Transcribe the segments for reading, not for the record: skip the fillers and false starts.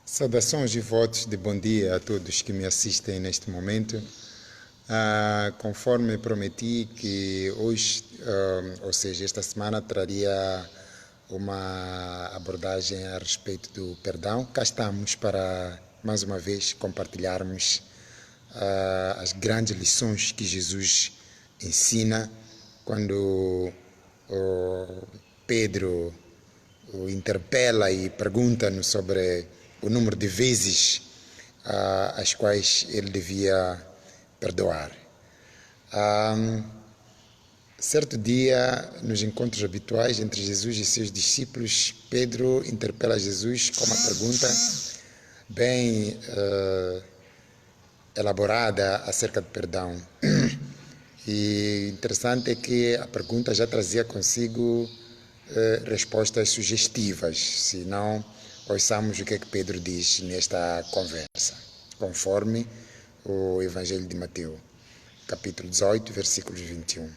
Saudações e votos de bom dia a todos que me assistem neste momento. Conforme prometi que hoje, ou seja, esta semana traria uma abordagem a respeito do perdão. Cá estamos para, mais uma vez, compartilharmos as grandes lições que Jesus ensina quando Pedro o interpela e pergunta-nos sobre o número de vezes as quais ele devia perdoar. Certo dia, nos encontros habituais entre Jesus e seus discípulos, Pedro interpela Jesus com uma pergunta bem elaborada acerca do perdão. E interessante é que a pergunta já trazia consigo respostas sugestivas, se não ouçamos o que é que Pedro diz nesta conversa, conforme o Evangelho de Mateus, capítulo 18, versículos 21.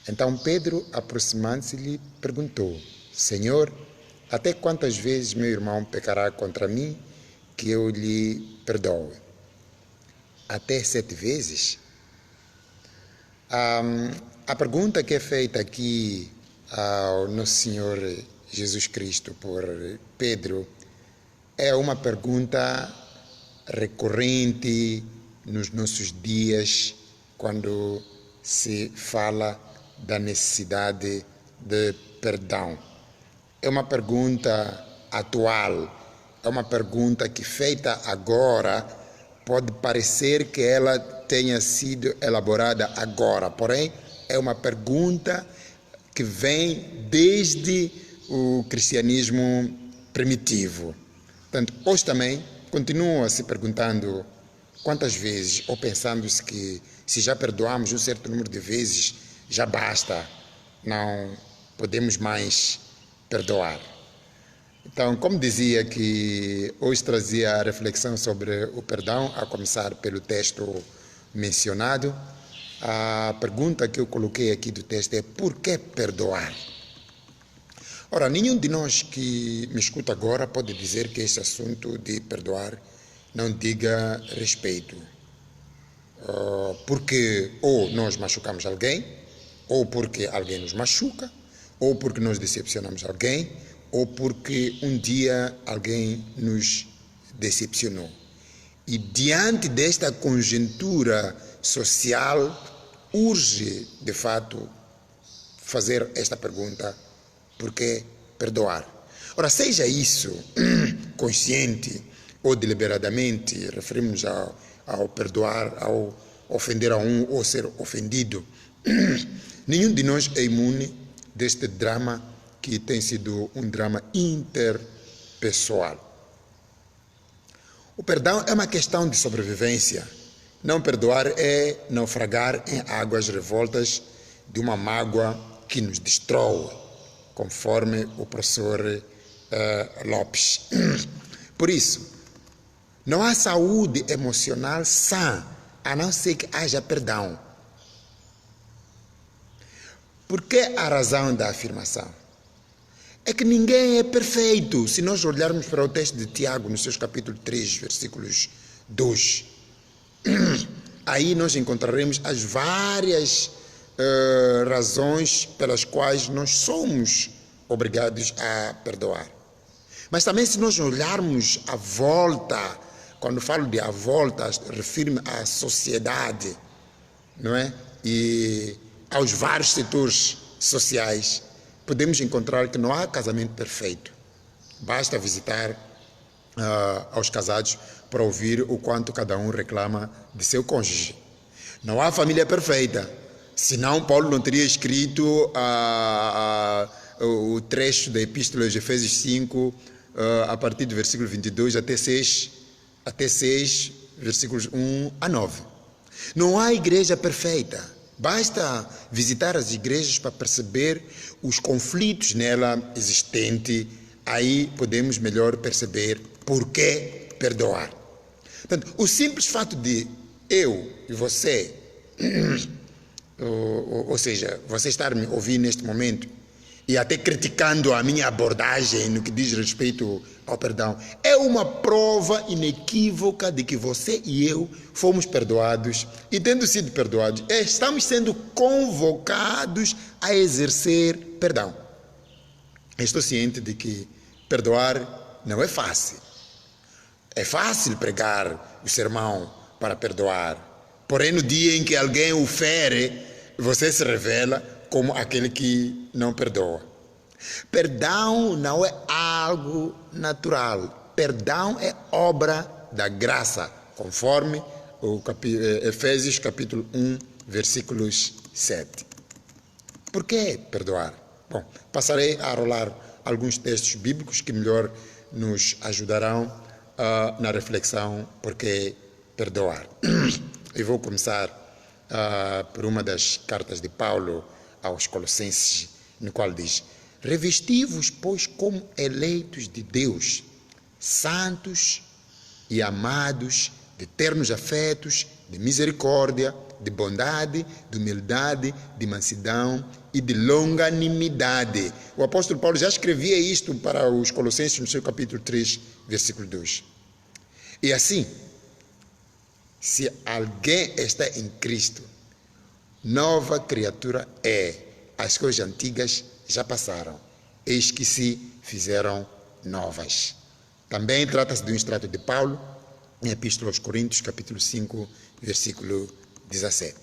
Então Pedro, aproximando-se-lhe, perguntou: Senhor, até quantas vezes meu irmão pecará contra mim que eu lhe perdoe? Até 7 vezes? A pergunta que é feita aqui ao nosso Senhor Jesus Cristo por Pedro é uma pergunta recorrente nos nossos dias quando se fala da necessidade de perdão. É uma pergunta atual, é uma pergunta que feita agora pode parecer que ela tenha sido elaborada agora, porém é uma pergunta que vem desde o cristianismo primitivo. Portanto, hoje também continua se perguntando quantas vezes, ou pensando-se que se já perdoamos um certo número de vezes, já basta, não podemos mais perdoar. Então, como dizia que hoje trazia a reflexão sobre o perdão, a começar pelo texto mencionado, a pergunta que eu coloquei aqui do texto é: por que perdoar? Ora, nenhum de nós que me escuta agora pode dizer que esse assunto de perdoar não diga respeito. Porque ou nós machucamos alguém, ou porque alguém nos machuca, ou porque nós decepcionamos alguém, ou porque um dia alguém nos decepcionou. E diante desta conjuntura social, urge, de fato, fazer esta pergunta: por que perdoar? Ora, seja isso consciente ou deliberadamente, referimos ao perdoar, ao ofender a um ou ser ofendido, nenhum de nós é imune deste drama que tem sido um drama interpessoal. O perdão é uma questão de sobrevivência. Não perdoar é naufragar em águas revoltas de uma mágoa que nos destrói, conforme o professor Lopes. Por isso, não há saúde emocional sã, a não ser que haja perdão. Por que a razão da afirmação? É que ninguém é perfeito. Se nós olharmos para o texto de Tiago, no seu capítulo 3, versículos 2, aí nós encontraremos as várias razões pelas quais nós somos obrigados a perdoar. Mas também, se nós olharmos à volta, quando falo de à volta, refiro-me à sociedade, não é? E aos vários setores sociais, podemos encontrar que não há casamento perfeito. Basta visitar aos casados para ouvir o quanto cada um reclama de seu cônjuge. Não há família perfeita, senão Paulo não teria escrito o trecho da Epístola de Efésios 5, a partir do versículo 22 até 6, versículos 1 a 9. Não há igreja perfeita. Basta visitar as igrejas para perceber os conflitos nela existentes. Aí podemos melhor perceber por que perdoar. Portanto, o simples fato de eu e você, ou seja, você estar me ouvindo neste momento, e até criticando a minha abordagem no que diz respeito ao perdão, é uma prova inequívoca de que você e eu fomos perdoados, e tendo sido perdoados, estamos sendo convocados a exercer perdão. Estou ciente de que perdoar não é fácil. É fácil pregar o sermão para perdoar, porém no dia em que alguém o fere, você se revela como aquele que não perdoa. Perdão não é algo natural. Perdão é obra da graça, conforme o Efésios capítulo 1, versículos 7. Por que perdoar? Bom, passarei a rolar alguns textos bíblicos que melhor nos ajudarão na reflexão por que perdoar. Eu vou começar por uma das cartas de Paulo aos Colossenses, no qual diz: revesti-vos, pois, como eleitos de Deus, santos e amados, de ternos afetos, de misericórdia, de bondade, de humildade, de mansidão e de longanimidade. O apóstolo Paulo já escrevia isto para os Colossenses no seu capítulo 3, versículo 2. E assim, se alguém está em Cristo, nova criatura é. As coisas antigas já passaram, eis que se fizeram novas. Também trata-se de um extrato de Paulo, em Epístola aos Coríntios, capítulo 5, versículo 17.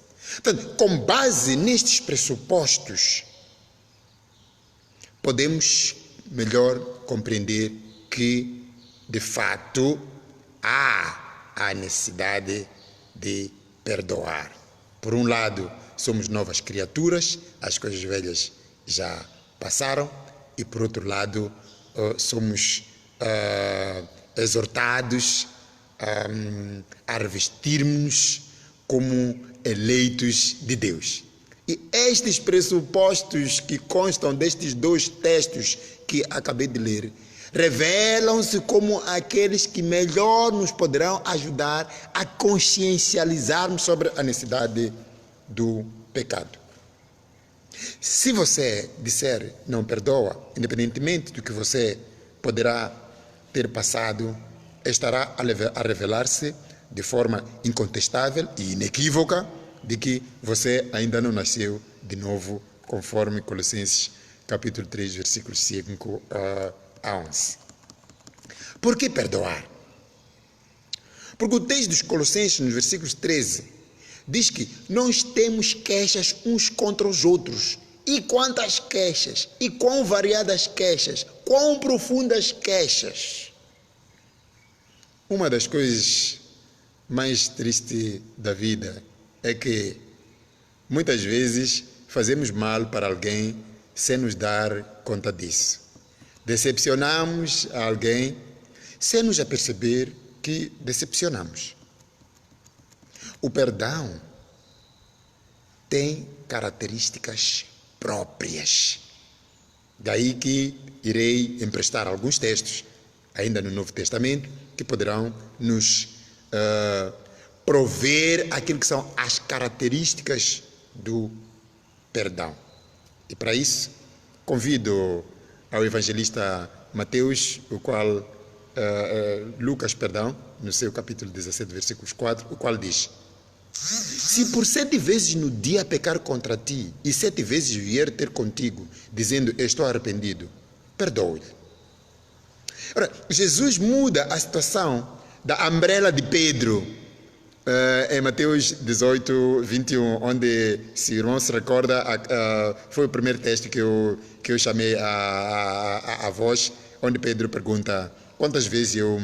Portanto, com base nestes pressupostos, podemos melhor compreender que, de fato, há a necessidade de perdoar. Por um lado, somos novas criaturas, as coisas velhas já passaram, e por outro lado, somos exortados a revestirmos como eleitos de Deus. E estes pressupostos que constam destes dois textos que acabei de ler, revelam-se como aqueles que melhor nos poderão ajudar a consciencializarmos sobre a necessidade do pecado. Se você disser não perdoa, independentemente do que você poderá ter passado, estará a revelar-se de forma incontestável e inequívoca de que você ainda não nasceu de novo, conforme Colossenses capítulo 3, versículos 5 a 11. Por que perdoar? Porque o texto dos Colossenses, nos versículos 13, diz que nós temos queixas uns contra os outros. E quantas queixas, e quão variadas queixas, quão profundas queixas. Uma das coisas mais tristes da vida é que muitas vezes fazemos mal para alguém sem nos dar conta disso. Decepcionamos alguém sem nos aperceber que decepcionamos. O perdão tem características próprias. Daí que irei emprestar alguns textos, ainda no Novo Testamento, que poderão nos prover aquilo que são as características do perdão. E para isso, convido ao evangelista Mateus, Lucas, no seu capítulo 17, versículos 4, o qual diz: se por 7 vezes no dia pecar contra ti, e 7 vezes vier ter contigo, dizendo estou arrependido, perdoe-lhe. Ora, Jesus muda a situação da umbrella de Pedro, em Mateus 18, 21, onde, se o irmão se recorda, foi o primeiro texto que eu chamei a voz, onde Pedro pergunta: quantas vezes eu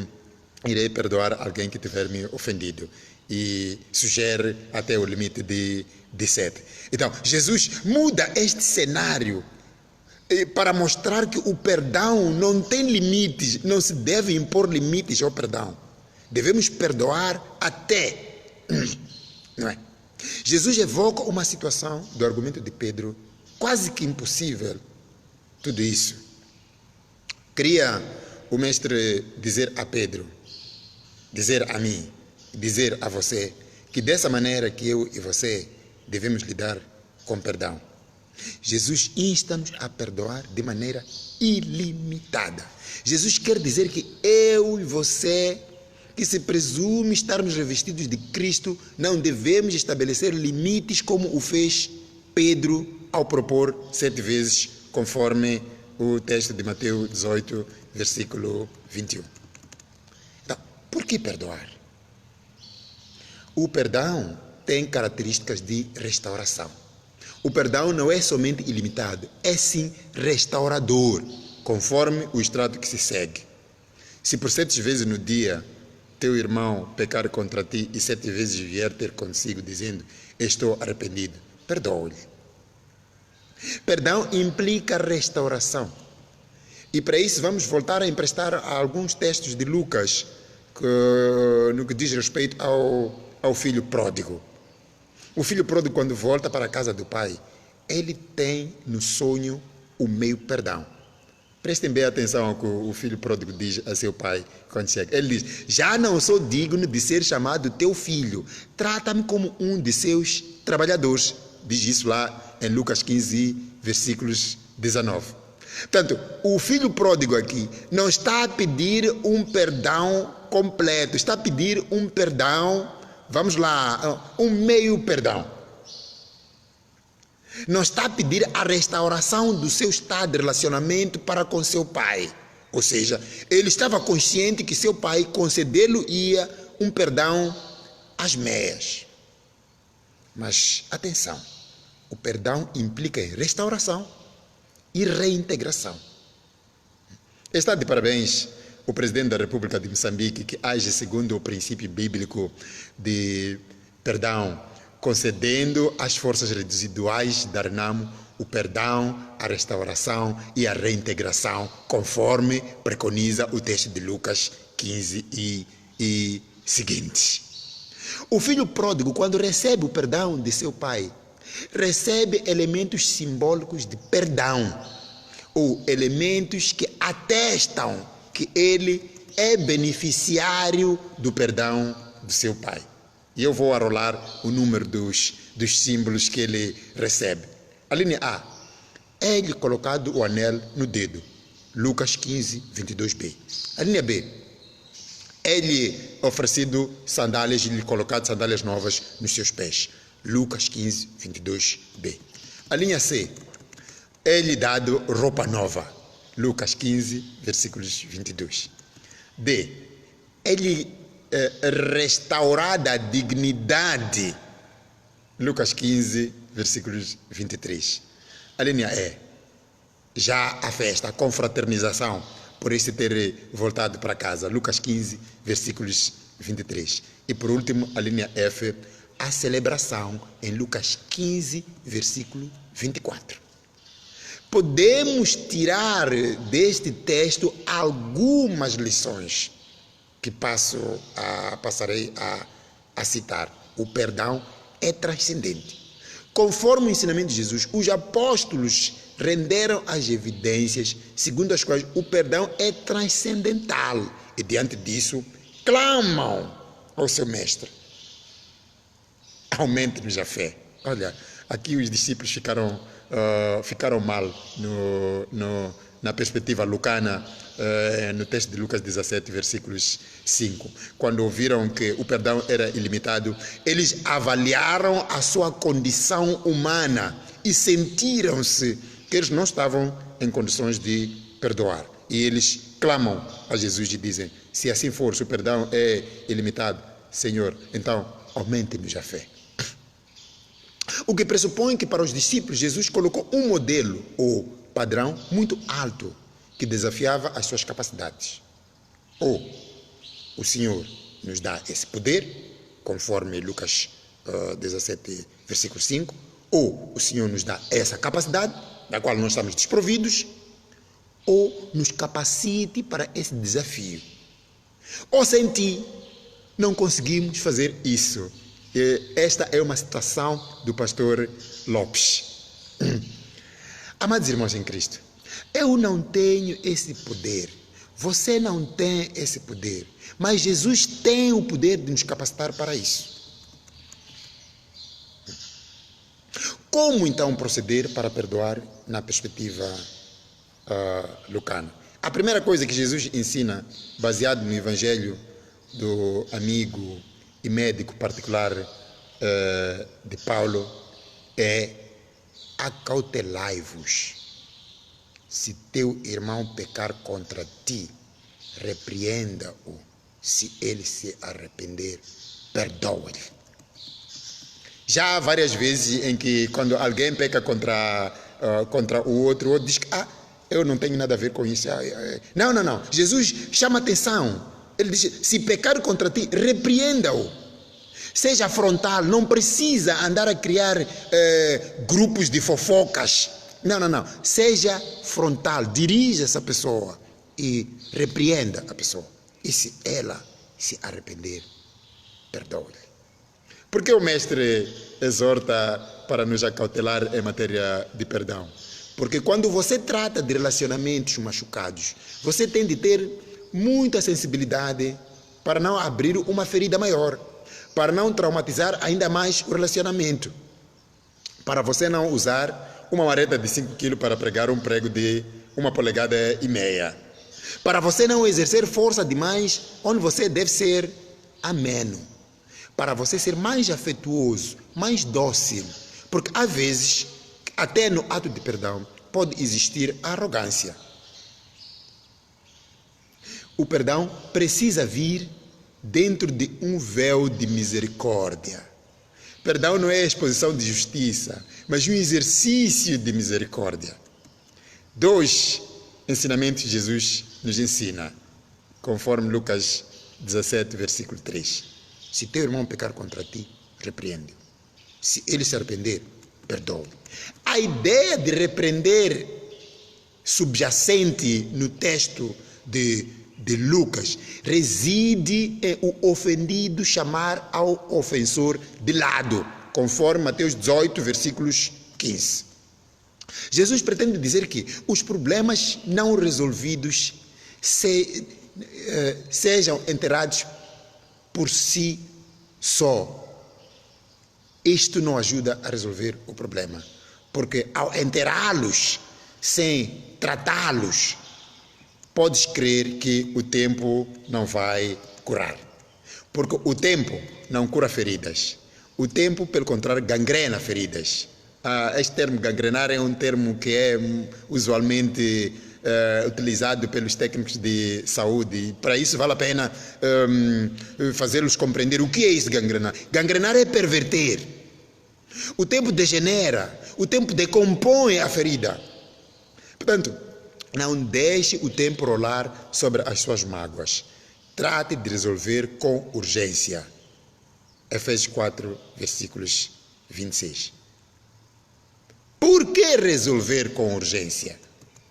irei perdoar alguém que tiver me ofendido? E sugere até o limite de 7. Então, Jesus muda este cenário para mostrar que o perdão não tem limites, não se deve impor limites ao perdão. Devemos perdoar até. Não é? Jesus evoca uma situação do argumento de Pedro quase que impossível. Tudo isso. Queria o mestre dizer a Pedro, dizer a mim, dizer a você, que dessa maneira que eu e você devemos lidar com perdão. Jesus insta-nos a perdoar de maneira ilimitada. Jesus quer dizer que eu e você, que se presume estarmos revestidos de Cristo, não devemos estabelecer limites como o fez Pedro ao propor 7 vezes, conforme o texto de Mateus 18, versículo 21. Então, por que perdoar? O perdão tem características de restauração. O perdão não é somente ilimitado, é sim restaurador, conforme o extrato que se segue. Se por 7 vezes no dia teu irmão pecar contra ti e 7 vezes vier ter consigo dizendo, estou arrependido, perdoa-lhe. Perdão implica restauração. E para isso vamos voltar a emprestar alguns textos de Lucas no que diz respeito ao filho pródigo. O filho pródigo, quando volta para a casa do pai, ele tem no sonho o meio perdão. Prestem bem atenção ao que o filho pródigo diz a seu pai quando chega. Ele diz, já não sou digno de ser chamado teu filho, trata-me como um de seus trabalhadores. Diz isso lá em Lucas 15, versículos 19. Portanto, o filho pródigo aqui não está a pedir um perdão completo, está a pedir um perdão, vamos lá, um meio perdão. Não está a pedir a restauração do seu estado de relacionamento para com seu pai. Ou seja, ele estava consciente que seu pai concedê-lo-ia um perdão às meias. Mas, atenção, o perdão implica restauração e reintegração. Está de parabéns o presidente da República de Moçambique, que age segundo o princípio bíblico de perdão, concedendo às forças residuais da RENAMO o perdão, a restauração e a reintegração, conforme preconiza o texto de Lucas 15 e seguintes. O filho pródigo, quando recebe o perdão de seu pai, recebe elementos simbólicos de perdão, ou elementos que atestam que ele é beneficiário do perdão do seu pai. E eu vou arrolar o número dos símbolos que ele recebe. A linha A, é-lhe colocado o anel no dedo, Lucas 15, 22b. A linha B, é-lhe oferecido sandálias e lhe colocado sandálias novas nos seus pés, Lucas 15, 22b. A linha C, é-lhe dado roupa nova, Lucas 15, versículos 22. D, é-lhe restaurada a dignidade, Lucas 15, versículos 23. A linha E, já a festa, a confraternização, por este ter voltado para casa, Lucas 15, versículos 23. E por último, a linha F, a celebração em Lucas 15, versículo 24. Podemos tirar deste texto algumas lições que passarei a citar. O perdão é transcendente. Conforme o ensinamento de Jesus, os apóstolos renderam as evidências segundo as quais o perdão é transcendental e diante disso clamam ao seu mestre: aumente-nos a fé. Olha, aqui os discípulos ficaram mal na perspectiva lucana, no texto de Lucas 17, versículos 5. Quando ouviram que o perdão era ilimitado, eles avaliaram a sua condição humana e sentiram-se que eles não estavam em condições de perdoar. E eles clamam a Jesus e dizem: se assim for, se o perdão é ilimitado, Senhor, então aumente-nos a fé. O que pressupõe que para os discípulos Jesus colocou um modelo ou padrão muito alto que desafiava as suas capacidades. Ou o Senhor nos dá esse poder, conforme Lucas 17, versículo 5, ou o Senhor nos dá essa capacidade, da qual nós estamos desprovidos, ou nos capacite para esse desafio. Ou sem ti, não conseguimos fazer isso. Esta é uma citação do pastor Lopes. Amados irmãos em Cristo, eu não tenho esse poder, você não tem esse poder, mas Jesus tem o poder de nos capacitar para isso. Como então proceder para perdoar na perspectiva lucana? A primeira coisa que Jesus ensina, baseado no evangelho do amigo e médico particular de Paulo, é: acautelai-vos. Se teu irmão pecar contra ti, repreenda-o. Se ele se arrepender, perdoa-lhe. Já há várias vezes em que, quando alguém peca contra o outro diz que eu não tenho nada a ver com isso. Não. Jesus chama atenção. Ele diz: se pecar contra ti, repreenda-o. Seja frontal, não precisa andar a criar grupos de fofocas. Não. Seja frontal, dirija essa pessoa e repreenda a pessoa. E se ela se arrepender, perdoe-lhe. Por que o mestre exorta para nos acautelar em matéria de perdão? Porque quando você trata de relacionamentos machucados, você tem de ter muita sensibilidade para não abrir uma ferida maior, para não traumatizar ainda mais o relacionamento, para você não usar uma vareta de 5 quilos para pregar um prego de 1,5 polegadas, para você não exercer força demais onde você deve ser ameno, para você ser mais afetuoso, mais dócil, porque às vezes, até no ato de perdão, pode existir arrogância. O perdão precisa vir dentro de um véu de misericórdia. Perdão não é exposição de justiça, mas um exercício de misericórdia. 2 ensinamentos de Jesus nos ensina, conforme Lucas 17, versículo 3. Se teu irmão pecar contra ti, repreende-o. Se ele se arrepender, perdoa. A ideia de repreender subjacente no texto de Lucas reside em o ofendido chamar ao ofensor de lado, conforme Mateus 18, versículos 15. Jesus pretende dizer que os problemas não resolvidos sejam enterrados por si só. Isto não ajuda a resolver o problema, porque ao enterrá-los sem tratá-los, podes crer que o tempo não vai curar, porque o tempo não cura feridas. O tempo, pelo contrário, gangrena feridas. Este termo gangrenar é um termo que é usualmente utilizado pelos técnicos de saúde. Para isso vale a pena fazê-los compreender o que é isso gangrenar. Gangrenar é perverter. O tempo degenera, o tempo decompõe a ferida. Portanto, não deixe o tempo rolar sobre as suas mágoas. Trate de resolver com urgência. Efésios 4, versículos 26. Por que resolver com urgência?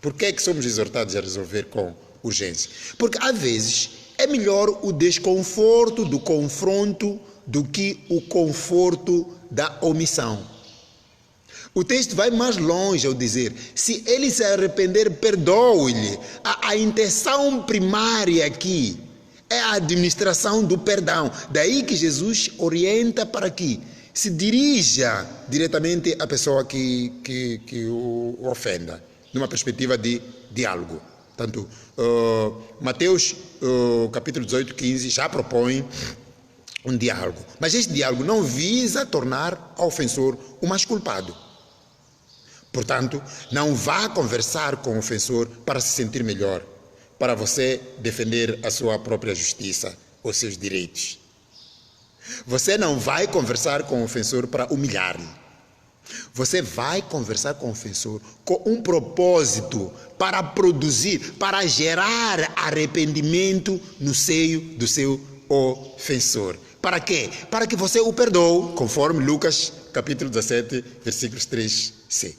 Por que é que somos exortados a resolver com urgência? Porque às vezes é melhor o desconforto do confronto do que o conforto da omissão. O texto vai mais longe ao dizer: se ele se arrepender, perdoe-lhe. A intenção primária aqui é a administração do perdão. Daí que Jesus orienta para que se dirija diretamente à pessoa que o ofenda, numa perspectiva de diálogo. Portanto, Mateus capítulo 18, 15 já propõe um diálogo. Mas este diálogo não visa tornar o ofensor o mais culpado. Portanto, não vá conversar com o ofensor para se sentir melhor, para você defender a sua própria justiça, os seus direitos. Você não vai conversar com o ofensor para humilhar-lhe. Você vai conversar com o ofensor com um propósito para produzir, para gerar arrependimento no seio do seu ofensor. Para quê? Para que você o perdoe, conforme Lucas capítulo 17, versículos 3c.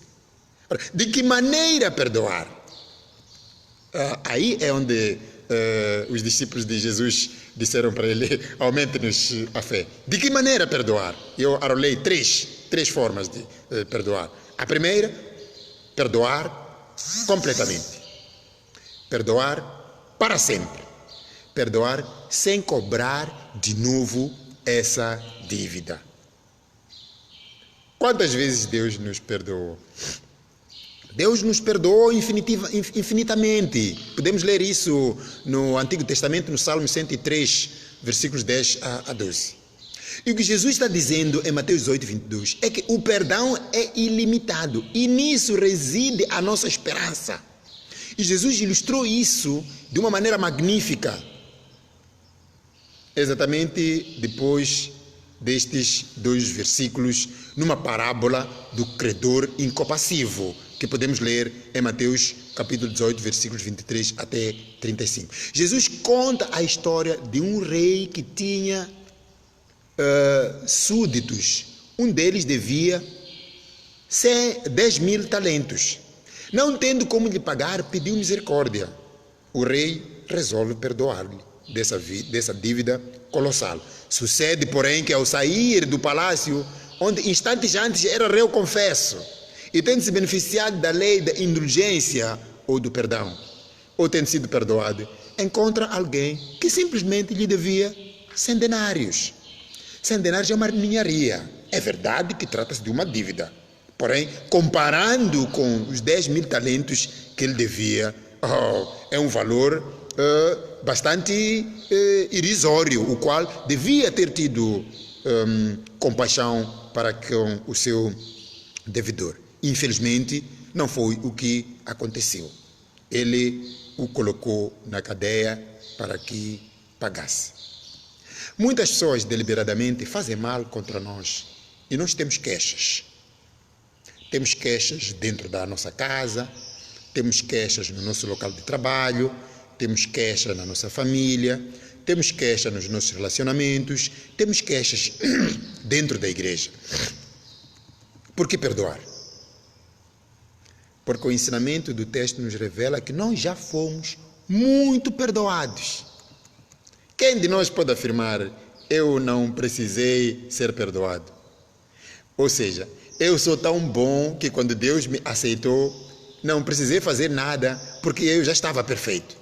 De que maneira perdoar? Aí é onde os discípulos de Jesus disseram para ele: aumente-nos a fé. De que maneira perdoar? Eu arrolei três formas de perdoar. A primeira, perdoar completamente. Perdoar para sempre. Perdoar sem cobrar de novo essa dívida. Quantas vezes Deus nos perdoou? Deus nos perdoou infinitamente. Podemos ler isso no Antigo Testamento, no Salmo 103, versículos 10 a 12. E o que Jesus está dizendo em Mateus 18, 22 é que o perdão é ilimitado e nisso reside a nossa esperança. E Jesus ilustrou isso de uma maneira magnífica, exatamente depois destes 2 versículos, numa parábola do credor incompassivo, que podemos ler em Mateus capítulo 18, versículos 23 até 35. Jesus conta a história de um rei que tinha súditos. Um deles devia 10.000 talentos. Não tendo como lhe pagar, pediu misericórdia. O rei resolve perdoar-lhe dessa dívida colossal. Sucede, porém, que ao sair do palácio, onde instantes antes era réu confesso, e tendo se beneficiado da lei da indulgência ou do perdão, ou tendo sido perdoado, encontra alguém que simplesmente lhe devia 100 denários. 100 denários é uma ninharia. É verdade que trata-se de uma dívida. Porém, comparando com os 10.000 talentos que ele devia, é um valor bastante irrisório, o qual devia ter tido compaixão para com o seu devedor. Infelizmente, não foi o que aconteceu. Ele o colocou na cadeia para que pagasse. Muitas pessoas deliberadamente fazem mal contra nós e nós temos queixas. Temos queixas dentro da nossa casa, temos queixas no nosso local de trabalho, temos queixas na nossa família, temos queixas nos nossos relacionamentos, temos queixas dentro da igreja. Por que perdoar? Porque o ensinamento do texto nos revela que nós já fomos muito perdoados. Quem de nós pode afirmar, eu não precisei ser perdoado? Ou seja, eu sou tão bom que quando Deus me aceitou, não precisei fazer nada, porque eu já estava perfeito.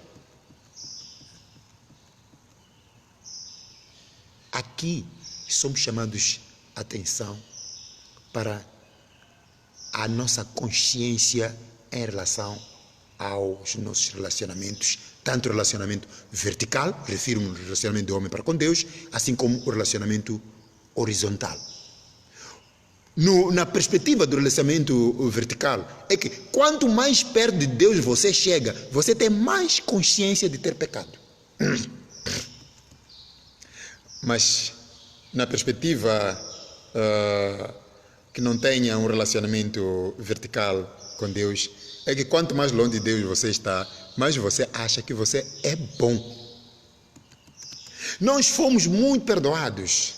Aqui somos chamados a atenção para a nossa consciência em relação aos nossos relacionamentos, tanto o relacionamento vertical, refiro-me ao relacionamento do homem para com Deus, assim como o relacionamento horizontal. Na perspectiva do relacionamento vertical, é que quanto mais perto de Deus você chega, você tem mais consciência de ter pecado. Mas na perspectiva que não tenha um relacionamento vertical com Deus, é que quanto mais longe de Deus você está, mais você acha que você é bom. Nós fomos muito perdoados.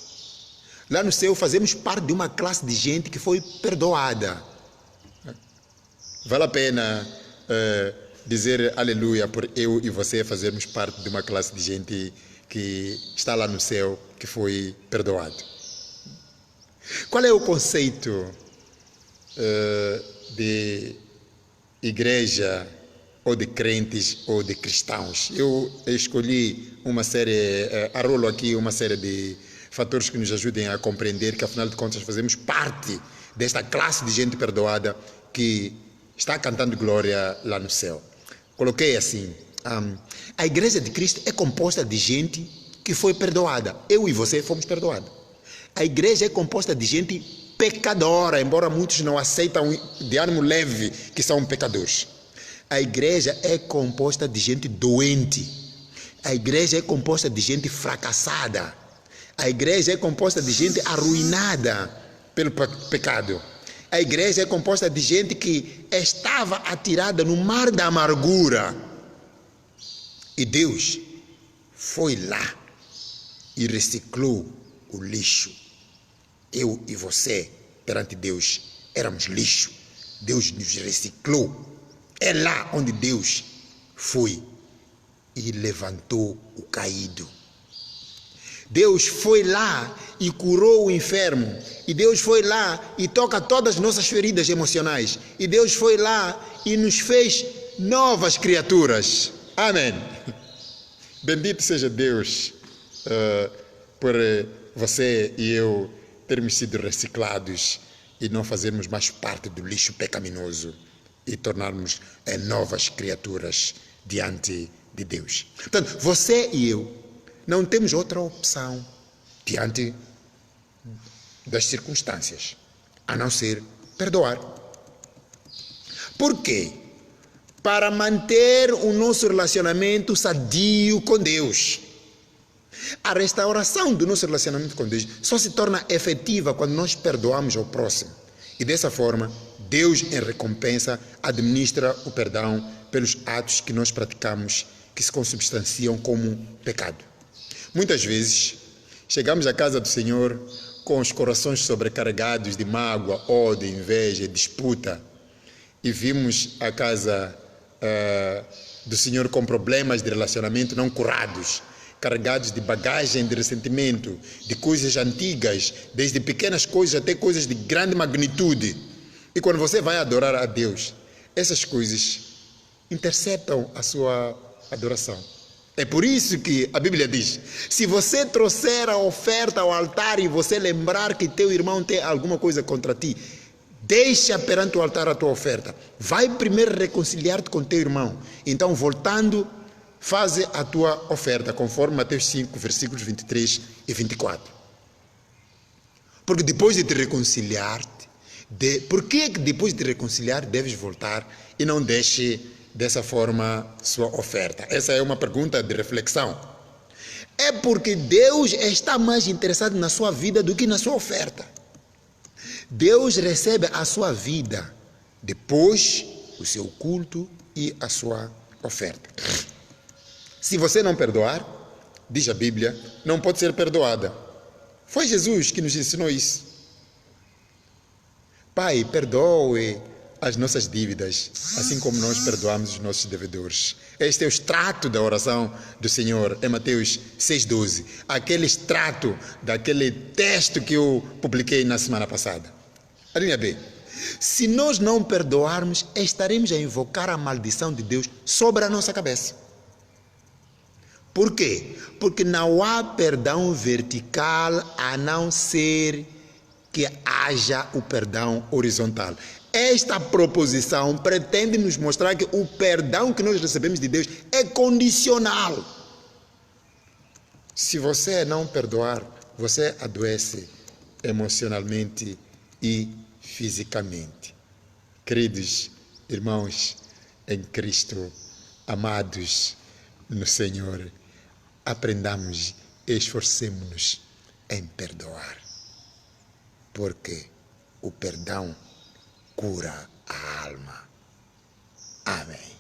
Lá no céu fazemos parte de uma classe de gente que foi perdoada. Vale a pena dizer aleluia por eu e você fazermos parte de uma classe de gente que está lá no céu, que foi perdoado. Qual é o conceito de igreja, ou de crentes, ou de cristãos? Eu escolhi uma série, arrolo aqui uma série de fatores que nos ajudem a compreender que, afinal de contas, fazemos parte desta classe de gente perdoada que está cantando glória lá no céu. Coloquei assim, a igreja de Cristo é composta de gente que foi perdoada. Eu e você fomos perdoados. A igreja é composta de gente pecadora, embora muitos não aceitam de ânimo leve que são pecadores. A igreja é composta de gente doente. A igreja é composta de gente fracassada. A igreja é composta de gente arruinada pelo pecado. A igreja é composta de gente que estava atirada no mar da amargura. E Deus foi lá e reciclou o lixo. Eu e você, perante Deus, éramos lixo. Deus nos reciclou. É lá onde Deus foi e levantou o caído. Deus foi lá e curou o enfermo. E Deus foi lá e toca todas as nossas feridas emocionais. E Deus foi lá e nos fez novas criaturas. Amém. Bendito seja Deus por você e eu termos sido reciclados e não fazermos mais parte do lixo pecaminoso e tornarmos novas criaturas diante de Deus. Portanto, você e eu não temos outra opção diante das circunstâncias, a não ser perdoar. Por quê? Para manter o nosso relacionamento sadio com Deus. A restauração do nosso relacionamento com Deus só se torna efetiva quando nós perdoamos ao próximo. E dessa forma, Deus, em recompensa, administra o perdão pelos atos que nós praticamos, que se consubstanciam como pecado. Muitas vezes, chegamos à casa do Senhor com os corações sobrecarregados de mágoa, ódio, inveja, disputa, e vimos a casa do Senhor com problemas de relacionamento não curados, carregados de bagagem de ressentimento, de coisas antigas, desde pequenas coisas até coisas de grande magnitude. E quando você vai adorar a Deus, essas coisas interceptam a sua adoração. É por isso que a Bíblia diz: se você trouxer a oferta ao altar e você lembrar que teu irmão tem alguma coisa contra ti, deixa perante o altar a tua oferta. Vai primeiro reconciliar-te com teu irmão. Então, voltando, faz a tua oferta, conforme Mateus 5, versículos 23 e 24. Porque depois de te reconciliar-te, por que depois de te reconciliar deves voltar e não deixe dessa forma sua oferta? Essa é uma pergunta de reflexão. É porque Deus está mais interessado na sua vida do que na sua oferta. Deus recebe a sua vida, depois o seu culto e a sua oferta. Se você não perdoar, diz a Bíblia, não pode ser perdoada. Foi Jesus que nos ensinou isso. Pai, perdoe as nossas dívidas, assim como nós perdoamos os nossos devedores. Este é o extrato da oração do Senhor em Mateus 6,12. Aquele extrato daquele texto que eu publiquei na semana passada. A linha B. Se nós não perdoarmos, estaremos a invocar a maldição de Deus sobre a nossa cabeça. Por quê? Porque não há perdão vertical a não ser que haja o perdão horizontal. Esta proposição pretende nos mostrar que o perdão que nós recebemos de Deus é condicional. Se você não perdoar, você adoece emocionalmente e fisicamente. Queridos irmãos em Cristo, amados no Senhor, aprendamos e esforcemos-nos em perdoar, porque o perdão cura a alma. Amém.